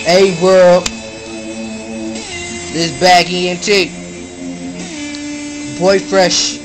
Hey world, this bag ENT. Boy Fresh.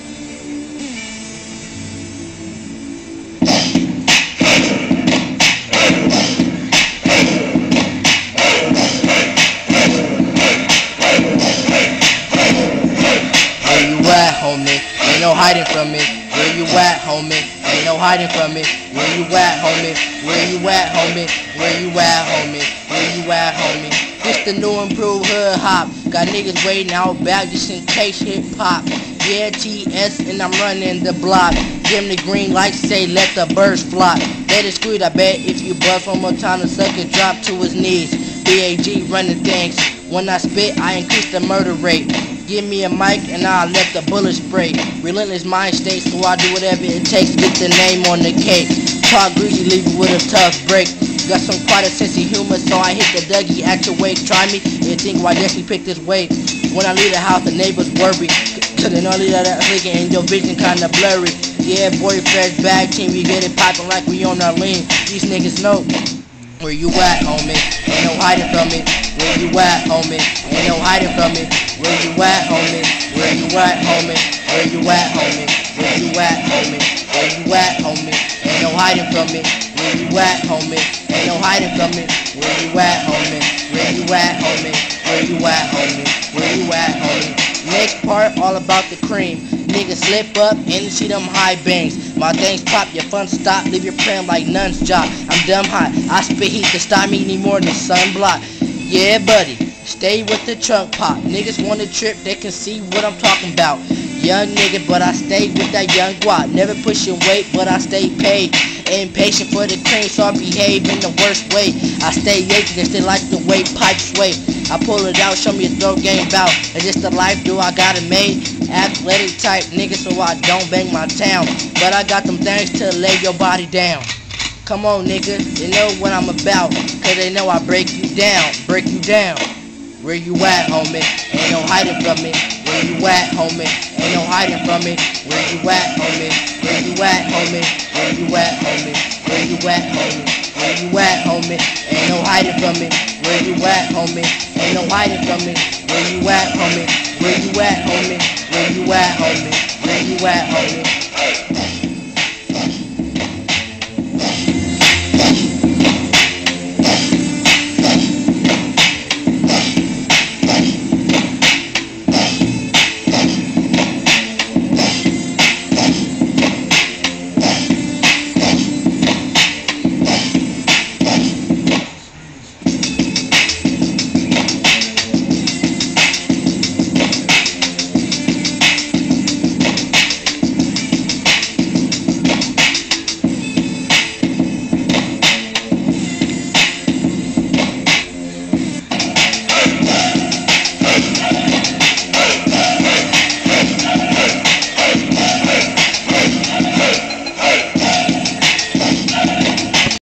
Where you at, homie? Ain't no hiding from me. Where you at, homie? Ain't no hiding from me. Where you at, homie? Where you at, homie? Where you at, homie? Where you at, homie? This the new improved hood hop. Got niggas waiting out back just in case hip hop. Yeah, TS and I'm running the block. Give him the green light, say let the birds flock. Let it squeeze, I bet if you buzz one more time, the sucker drop to his knees. BAG running things. When I spit, I increase the murder rate. Give me a mic and I'll let the bullet spray. Relentless mind state, so I do whatever it takes to get the name on the cake. Talk greasy, leave you with a tough break. Got some quite a sense of humor, so I hit the Dougie at your wake. Try me and think why Destiny picked this way. When I leave the house, the neighbors worry, cause they know that flicking and your vision kinda blurry. Yeah, Boy Fresh bag team, we get it poppin' like we on our lean. These niggas know where you at, homie. Ain't no hiding from me. Where you at, homie? Ain't no hiding from me. Where you at, homie? Where you at, homie? Where you at, homie? Where you at, homie? Where you at, homie? Ain't no hiding from me. Where you at, homie? Ain't no hiding from me. Where you at, homie? Where you at, homie? Where you at, homie? Where you at, homie? Next part, all about the cream. Niggas slip up and see them high bangs. My things pop, your fun stop, leave your pram like nuns job. I'm dumb hot, I spit heat to stop me anymore than sunblock. Yeah, buddy, stay with the trunk pop. Niggas want a trip, they can see what I'm talking about. Young nigga, but I stay with that young guap. Never pushing weight, but I stay paid. Impatient for the cream, so I behave in the worst way. I stay yaking and still like the way pipes sway. I pull it out, show me a throw game bout. Is this the life, do I got it made? Athletic type nigga, so I don't bang my town. But I got them things to lay your body down. Come on, nigga, you know what I'm about. Cause they know I break you down, break you down. Where you at, homie? Ain't no hiding from me. Where you at, homie? Ain't no hiding from me. Where you at, homie? Where you at, homie? Where you at, homie? Where you at, homie? Where you at, homie? Ain't no hiding from me. Where you at, homie? Ain't no hiding from me. Where you at, homie? Where you at, homie? Where you at, homie? Where you at, homie?